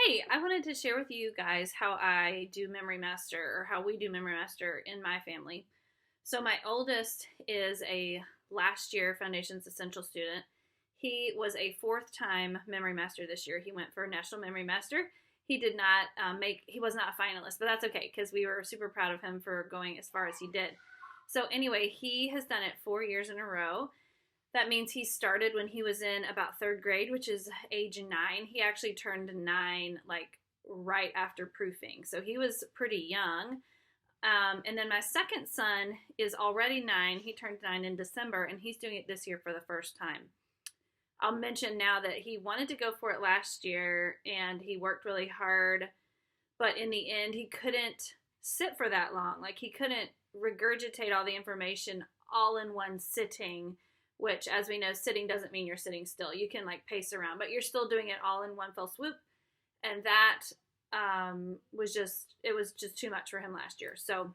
Hey, I wanted to share with you guys how I do Memory Master or how we do Memory Master in my family. So, my oldest is a last year Foundations Essential student. He was a fourth time Memory Master this year. He went for National Memory Master. He did not he was not a finalist, but that's okay because we were super proud of him for going as far as he did. So, anyway, he has done it 4 years in a row. That means he started when he was in about third grade, which is age 9. He actually turned 9 like right after proofing. So he was pretty young. And then my second son is already 9. He turned 9 in December, and he's doing it this year for the first time. I'll mention now that he wanted to go for it last year, and he worked really hard. But in the end, he couldn't sit for that long. Like, he couldn't regurgitate all the information all in one sitting, which, as we know, sitting doesn't mean you're sitting still. You can like pace around, but you're still doing it all in one fell swoop. And that was just too much for him last year. So,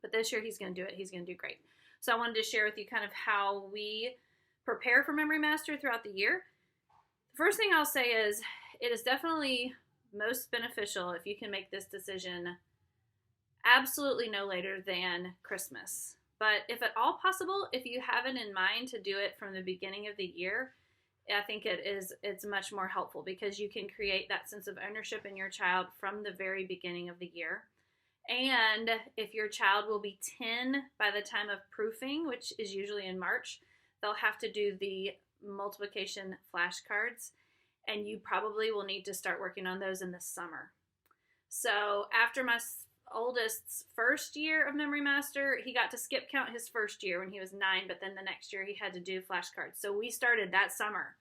but this year he's going to do it. He's going to do great. So I wanted to share with you kind of how we prepare for Memory Master throughout the year. The first thing I'll say is it is definitely most beneficial if you can make this decision absolutely no later than Christmas. But if at all possible, if you have it in mind to do it from the beginning of the year, I think it's much more helpful because you can create that sense of ownership in your child from the very beginning of the year. And if your child will be 10 by the time of proofing, which is usually in March, they'll have to do the multiplication flashcards, and you probably will need to start working on those in the summer. So after my oldest's first year of Memory Master, he got to skip count his first year when he was 9, but then the next year he had to do flashcards. So we started that summer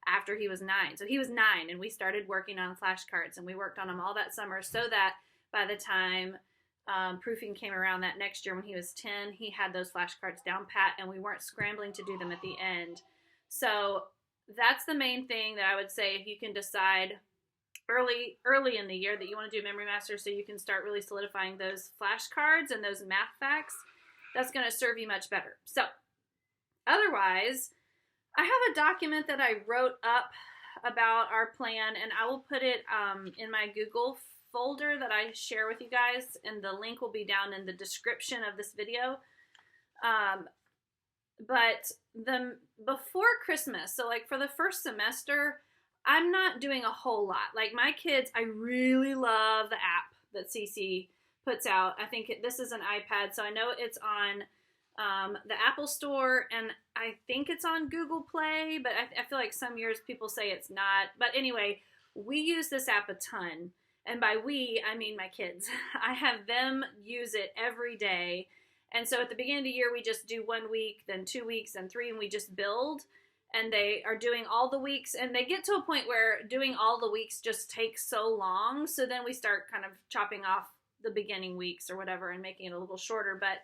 after he was 9. So he was 9 and we started working on flashcards, and we worked on them all that summer so that by the time proofing came around that next year when he was 10, he had those flashcards down pat and we weren't scrambling to do them at the end. So that's the main thing that I would say. If you can decide early in the year that you want to do Memory Master so you can start really solidifying those flashcards and those math facts, that's going to serve you much better. So otherwise, I have a document that I wrote up about our plan, and I will put it in my Google folder that I share with you guys, and the link will be down in the description of this video. But before Christmas, so like for the first semester, I'm not doing a whole lot. Like my kids, I really love the app that CC puts out. I think this is an iPad, so I know it's on the Apple Store, and I think it's on Google Play, but I feel like some years people say it's not. But anyway, we use this app a ton. And by we, I mean my kids. I have them use it every day. And so at the beginning of the year, we just do 1 week, then 2 weeks, and 3, and we just build. And they are doing all the weeks, and they get to a point where doing all the weeks just takes so long. So then we start kind of chopping off the beginning weeks or whatever and making it a little shorter. But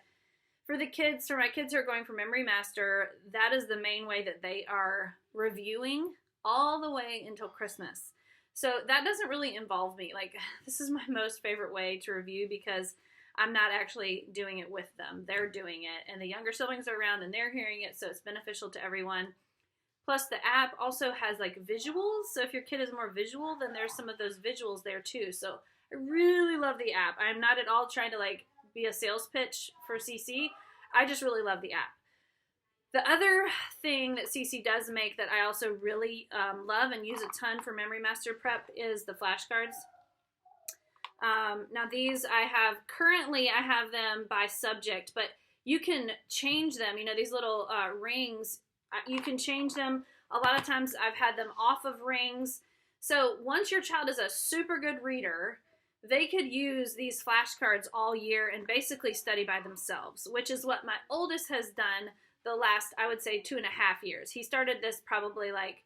for my kids who are going for Memory Master, that is the main way that they are reviewing all the way until Christmas. So that doesn't really involve me. Like, this is my most favorite way to review because I'm not actually doing it with them. They're doing it, and the younger siblings are around and they're hearing it, so it's beneficial to everyone. Plus, the app also has like visuals. So if your kid is more visual, then there's some of those visuals there too. So I really love the app. I'm not at all trying to like be a sales pitch for CC. I just really love the app. The other thing that CC does make that I also really love and use a ton for Memory Master prep is the flashcards. Now these I have them by subject, but you can change them. You know, these little rings, you can change them. A lot of times I've had them off of rings. So once your child is a super good reader, they could use these flashcards all year and basically study by themselves, which is what my oldest has done the last, I would say, 2.5 years. He started this probably like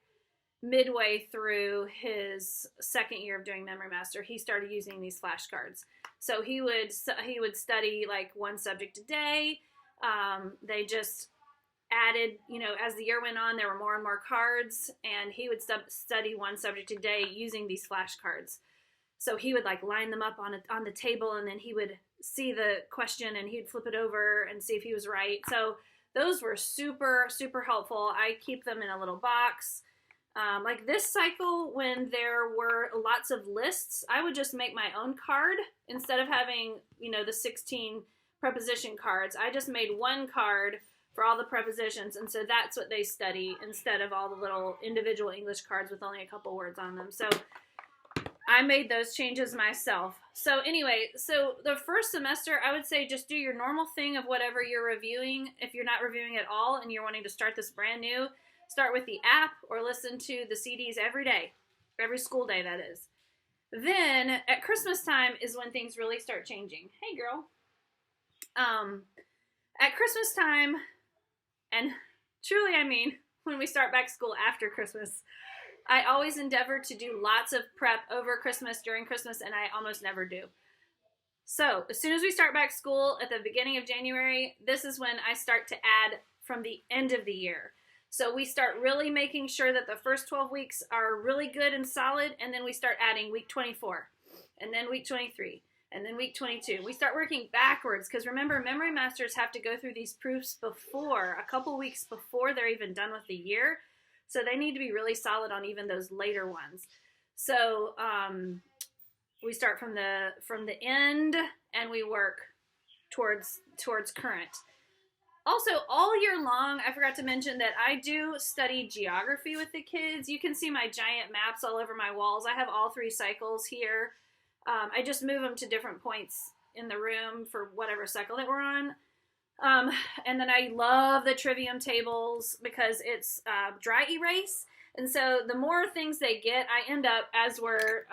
midway through his second year of doing Memory Master. He started using these flashcards. So he would study like one subject a day. They just added, you know, as the year went on, there were more and more cards, and he would study one subject a day using these flashcards. So he would like line them up on the table, and then he would see the question and he'd flip it over and see if he was right. So those were super, super helpful. I keep them in a little box. Like this cycle, when there were lots of lists, I would just make my own card instead of having, the 16 preposition cards. I just made one card for all the prepositions, and so that's what they study instead of all the little individual English cards with only a couple words on them. So I made those changes myself. So anyway, so the first semester, I would say just do your normal thing of whatever you're reviewing. If you're not reviewing at all and you're wanting to start this brand new, start with the app or listen to the CDs every day, every school day, that is. Then at Christmas time is when things really start changing. Hey, girl. At Christmas time, and truly I mean when we start back school after Christmas, I always endeavor to do lots of prep over Christmas, during Christmas, and I almost never do. So as soon as we start back school at the beginning of January, this is when I start to add from the end of the year. So we start really making sure that the first 12 weeks are really good and solid, and then we start adding week 24, and then week 23, and then week 22. We start working backwards, because remember, memory masters have to go through these proofs a couple weeks before they're even done with the year. So they need to be really solid on even those later ones. So we start from the end, and we work towards current. Also, all year long, I forgot to mention that I do study geography with the kids. You can see my giant maps all over my walls. I have all 3 cycles here. I just move them to different points in the room for whatever cycle that we're on. And then I love the trivium tables because it's dry erase. And so the more things they get, I end up, as we're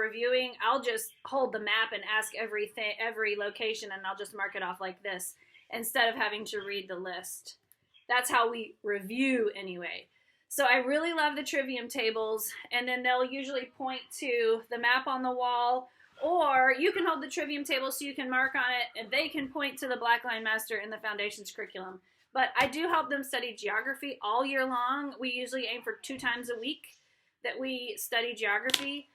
reviewing, I'll just hold the map and ask every location, and I'll just mark it off like this, instead of having to read the list. That's how we review anyway. So I really love the trivium tables, and then they'll usually point to the map on the wall, or you can hold the trivium table so you can mark on it, and they can point to the Black Line Master in the Foundations curriculum. But I do help them study geography all year long. We usually aim for 2 times a week that we study geography.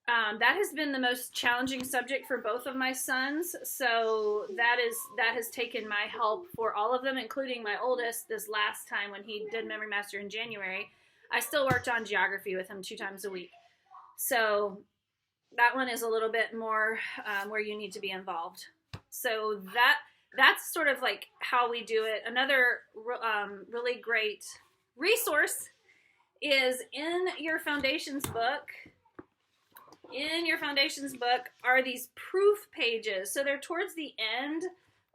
That has been the most challenging subject for both of my sons, so that has taken my help for all of them, including my oldest. This last time when he did Memory Master in January, I still worked on geography with him 2 times a week. So that one is a little bit more where you need to be involved. So that's sort of like how we do it. Another really great resource is in your Foundations book. In your Foundations book are these proof pages. So they're towards the end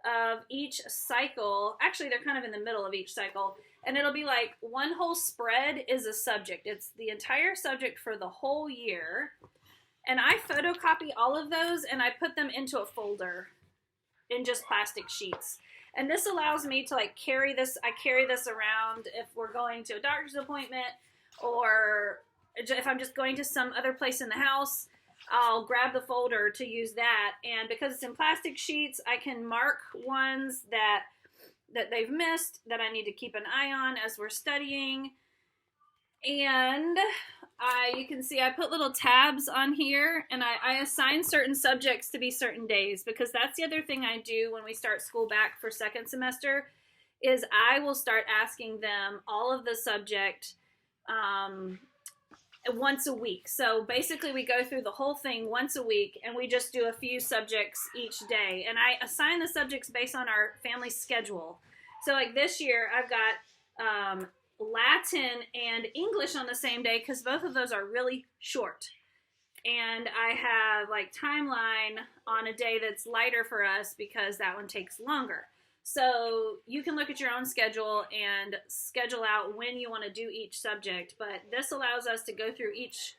of each cycle. Actually, they're kind of in the middle of each cycle. And it'll be like one whole spread is a subject. It's the entire subject for the whole year. And I photocopy all of those, and I put them into a folder in just plastic sheets. And this allows me to carry this. I carry this around if we're going to a doctor's appointment, or if I'm just going to some other place in the house, I'll grab the folder to use that. And because it's in plastic sheets, I can mark ones that they've missed, that I need to keep an eye on as we're studying. And you can see I put little tabs on here, and I assign certain subjects to be certain days, because that's the other thing I do when we start school back for second semester, is I will start asking them all of the subject once a week. So basically we go through the whole thing once a week, and we just do a few subjects each day. And I assign the subjects based on our family schedule. So like this year I've got Latin and English on the same day, because both of those are really short. And I have timeline on a day that's lighter for us, because that one takes longer. So you can look at your own schedule and schedule out when you want to do each subject. But this allows us to go through each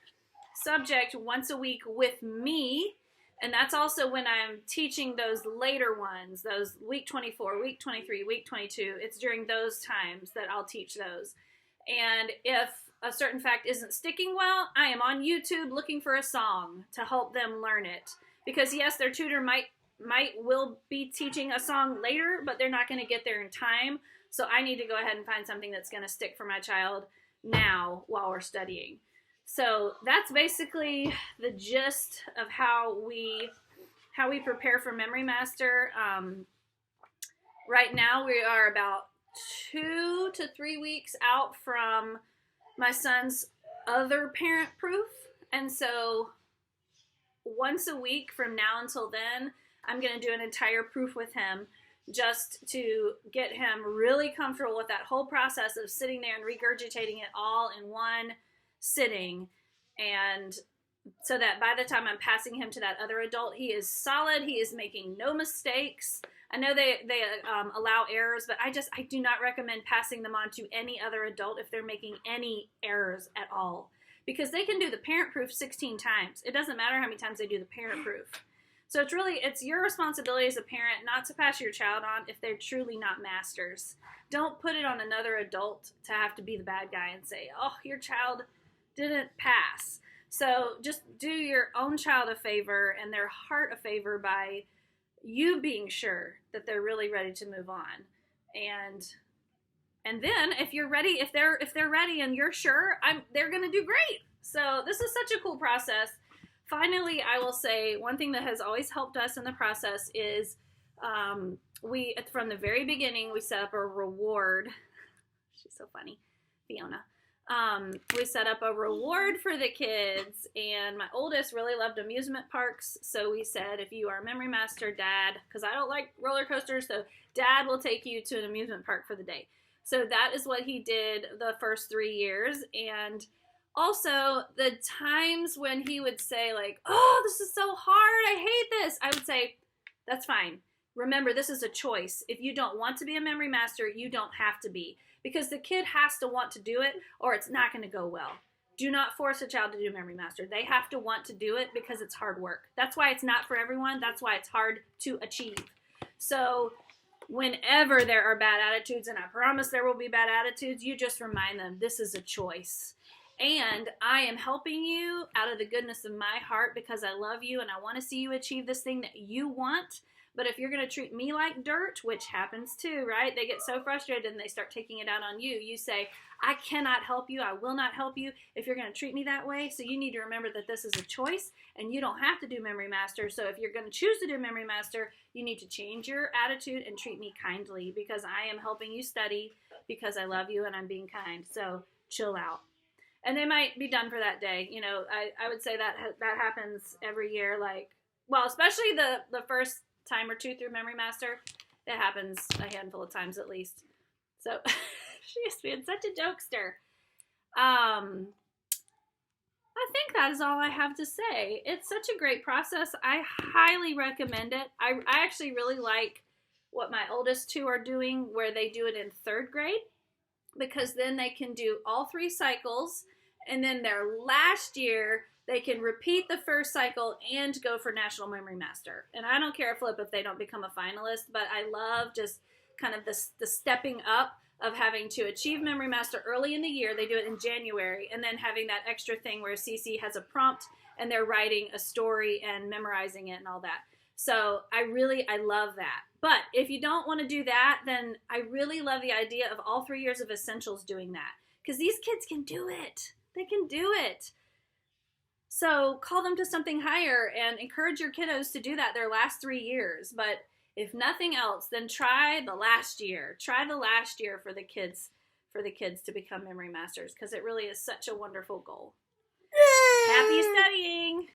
subject once a week with me. And that's also when I'm teaching those later ones, those week 24, week 23, week 22. It's during those times that I'll teach those. And if a certain fact isn't sticking well, I am on YouTube looking for a song to help them learn it. Because yes, their tutor will be teaching a song later, but they're not going to get there in time. So I need to go ahead and find something that's going to stick for my child now while we're studying. So that's basically the gist of how we prepare for Memory Master. Right now we are about 2 to 3 weeks out from my son's other parent proof. And so once a week from now until then, I'm going to do an entire proof with him just to get him really comfortable with that whole process of sitting there and regurgitating it all in one sitting. And so that by the time I'm passing him to that other adult, he is solid. He is making no mistakes. I know they allow errors, but I do not recommend passing them on to any other adult if they're making any errors at all, because they can do the parent proof 16 times. It doesn't matter how many times they do the parent proof. So it's your responsibility as a parent not to pass your child on if they're truly not masters. Don't put it on another adult to have to be the bad guy and say, oh, your child didn't pass. So just do your own child a favor and their heart a favor by you being sure that they're really ready to move on. And then if you're ready, if they're ready and you're sure, they're going to do great. So this is such a cool process. Finally, I will say one thing that has always helped us in the process is we, from the very beginning, we set up a reward. She's so funny, Fiona. We set up a reward for the kids, and my oldest really loved amusement parks. So we said, if you are a memory master, Dad, because I don't like roller coasters, so Dad will take you to an amusement park for the day. So that is what he did the first 3 years. And also the times when he would say like, oh, this is so hard, I hate this, I would say, that's fine. Remember, this is a choice. If you don't want to be a memory master, you don't have to be. Because the kid has to want to do it or it's not going to go well. Do not force a child to do memory master. They have to want to do it because it's hard work. That's why it's not for everyone. That's why it's hard to achieve. So whenever there are bad attitudes, and I promise there will be bad attitudes, you just remind them this is a choice. And I am helping you out of the goodness of my heart because I love you and I want to see you achieve this thing that you want. But if you're going to treat me like dirt, which happens too, right? They get so frustrated and they start taking it out on you. You say, I cannot help you. I will not help you if you're going to treat me that way. So you need to remember that this is a choice and you don't have to do Memory Master. So if you're going to choose to do Memory Master, you need to change your attitude and treat me kindly because I am helping you study because I love you and I'm being kind. So chill out. And they might be done for that day. You know, I would say that happens every year. Like, well, especially the first time or two through Memory Master, it happens a handful of times at least. So she is being such a jokester. I think that is all I have to say. It's such a great process. I highly recommend it. I actually really like what my oldest two are doing, where they do it in 3rd grade, because then they can do all 3 cycles, and then their last year they can repeat the first cycle and go for National Memory Master. And I don't care a flip if they don't become a finalist, but I love just kind of the stepping up of having to achieve Memory Master early in the year. They do it in January, and then having that extra thing where Cece has a prompt and they're writing a story and memorizing it and all that. So I love that. But if you don't want to do that, then I really love the idea of all 3 years of Essentials doing that, because these kids can do it. They can do it. So call them to something higher and encourage your kiddos to do that their last 3 years. But if nothing else, then try the last year. Try the last year for the kids to become Memory Masters, because it really is such a wonderful goal. Happy studying!